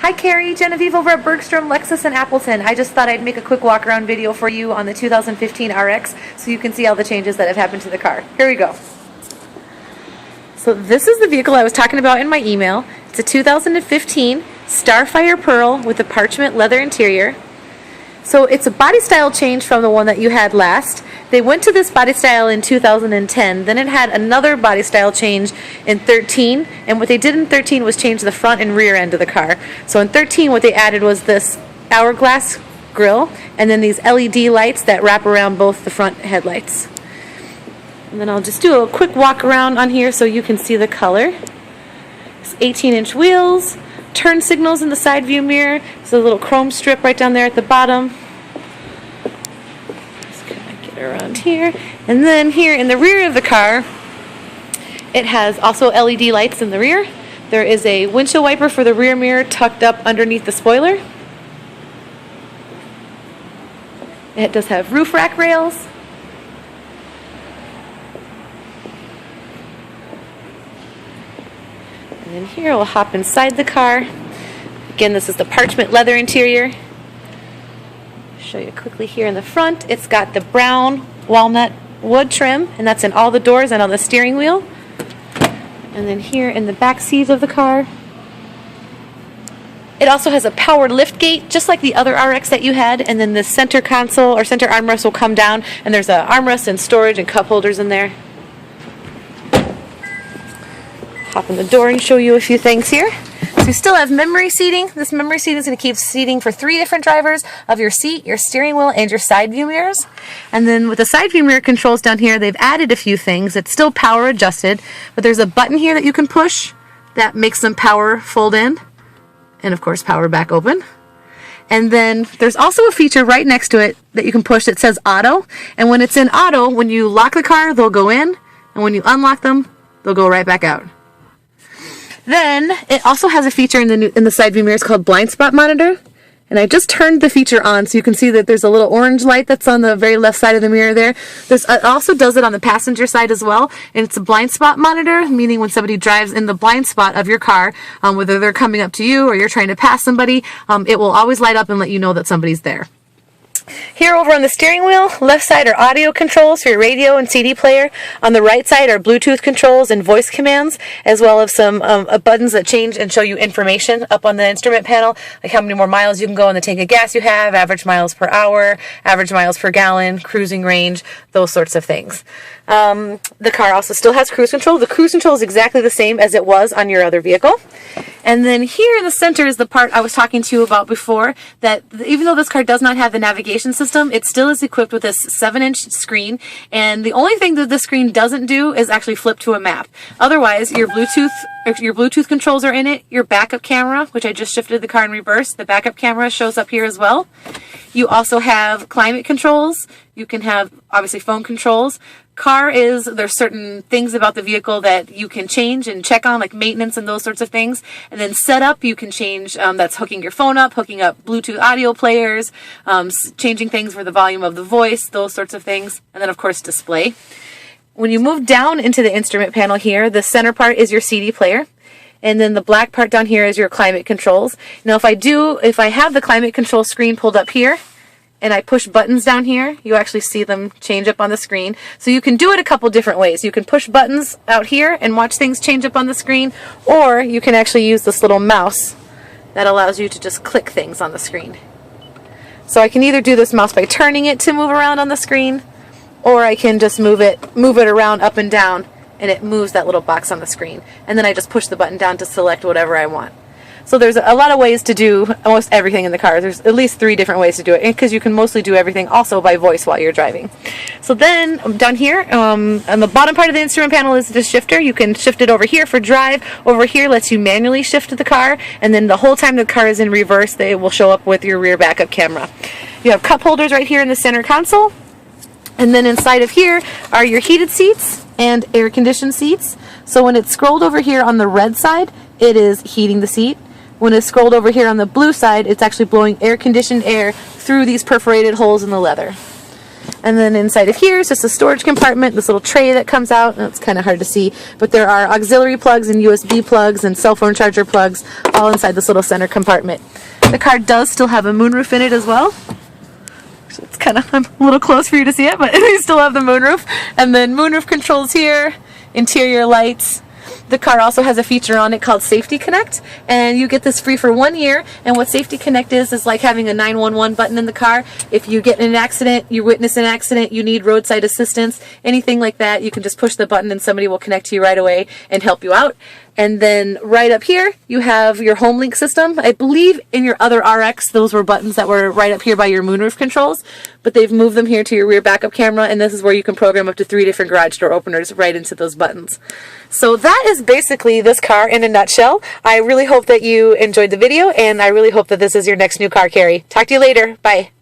Hi Carrie, Genevieve over at Bergstrom, Lexus, and Appleton. I just thought I'd make a quick walk around video for you on the 2015 RX so you can see all the changes that have happened to the car. Here we go. So this is the vehicle I was talking about in my email. It's a 2015 Starfire Pearl with a parchment leather interior. So it's a body style change from the one that you had last. They went to this body style in 2010, then it had another body style change in 13, and what they did in 13 was change the front and rear end of the car. So in 13 what they added was this hourglass grille and then these LED lights that wrap around both the front headlights. And then I'll just do a quick walk around on here so you can see the color. It's 18-inch wheels, turn signals in the side view mirror. There's a little chrome strip right down there at the bottom. Just kind of get around here. And then here in the rear of the car, it has also LED lights in the rear. There is a windshield wiper for the rear mirror tucked up underneath the spoiler. It does have roof rack rails. And then here we'll hop inside the car. Again, this is the parchment leather interior. Show you quickly here in the front. It's got the brown walnut wood trim, and that's in all the doors and on the steering wheel. And then here in the back seat of the car, it also has a powered lift gate, just like the other RX that you had, and then the center console or center armrest will come down, and there's an armrest and storage and cup holders in there. Hop in the door and show you a few things here. So you still have memory seating. This memory seating is going to keep seating for 3 different drivers of your seat, your steering wheel, and your side view mirrors. And then with the side view mirror controls down here, they've added a few things. It's still power adjusted, but there's a button here that you can push that makes them power fold in, and of course power back open. And then there's also a feature right next to it that you can push that says auto. And when it's in auto, when you lock the car, they'll go in, and when you unlock them, they'll go right back out. Then it also has a feature in the side view mirrors called blind spot monitor, and I just turned the feature on so you can see that there's a little orange light that's on the very left side of the mirror there. It also does it on the passenger side as well, and it's a blind spot monitor, meaning when somebody drives in the blind spot of your car, whether they're coming up to you or you're trying to pass somebody, it will always light up and let you know that somebody's there. Here over on the steering wheel, left side are audio controls for your radio and CD player. On the right side are Bluetooth controls and voice commands, as well as some buttons that change and show you information up on the instrument panel, like how many more miles you can go on the tank of gas you have, average miles per hour, average miles per gallon, cruising range, those sorts of things. The car also still has cruise control. The cruise control is exactly the same as it was on your other vehicle. And then here in the center is the part I was talking to you about before, that even though this car does not have the navigation system, it still is equipped with this 7-inch screen, and the only thing that the screen doesn't do is actually flip to a map. Otherwise, your Bluetooth controls are in it, your backup camera, which I just shifted the car in reverse, the backup camera shows up here as well. You also have climate controls. You can have, obviously, phone controls. There's certain things about the vehicle that you can change and check on, like maintenance and those sorts of things. And then setup, you can change, that's hooking your phone up, hooking up Bluetooth audio players, changing things for the volume of the voice, those sorts of things. And then, of course, display. When you move down into the instrument panel here, the center part is your CD player. And then the black part down here is your climate controls. Now, if I have the climate control screen pulled up here, and I push buttons down here, you actually see them change up on the screen. So you can do it a couple different ways. You can push buttons out here and watch things change up on the screen, or you can actually use this little mouse that allows you to just click things on the screen. So I can either do this mouse by turning it to move around on the screen, or I can just move it around up and down, and it moves that little box on the screen. And then I just push the button down to select whatever I want. So there's a lot of ways to do almost everything in the car. There's at least 3 different ways to do it, because you can mostly do everything also by voice while you're driving. So then down here, on the bottom part of the instrument panel is the shifter. You can shift it over here for drive. Over here lets you manually shift the car, and then the whole time the car is in reverse, they will show up with your rear backup camera. You have cup holders right here in the center console, and then inside of here are your heated seats and air-conditioned seats. So when it's scrolled over here on the red side, it is heating the seat. When it's scrolled over here on the blue side, it's actually blowing air-conditioned air through these perforated holes in the leather. And then inside of here is just a storage compartment, this little tray that comes out. It's kind of hard to see, but there are auxiliary plugs and USB plugs and cell phone charger plugs all inside this little center compartment. The car does still have a moonroof in it as well. So it's kind of a little close for you to see it, but we still have the moonroof. And then moonroof controls here, interior lights. The car also has a feature on it called Safety Connect, and you get this free for 1 year. And what Safety Connect is like having a 911 button in the car. If you get in an accident, you witness an accident, you need roadside assistance, anything like that, you can just push the button and somebody will connect to you right away and help you out. And then right up here, you have your home link system. I believe in your other RX, those were buttons that were right up here by your moonroof controls, but they've moved them here to your rear backup camera, and this is where you can program up to 3 different garage door openers right into those buttons. So that is basically this car in a nutshell. I really hope that you enjoyed the video, and I really hope that this is your next new car, Carrie. Talk to you later. Bye.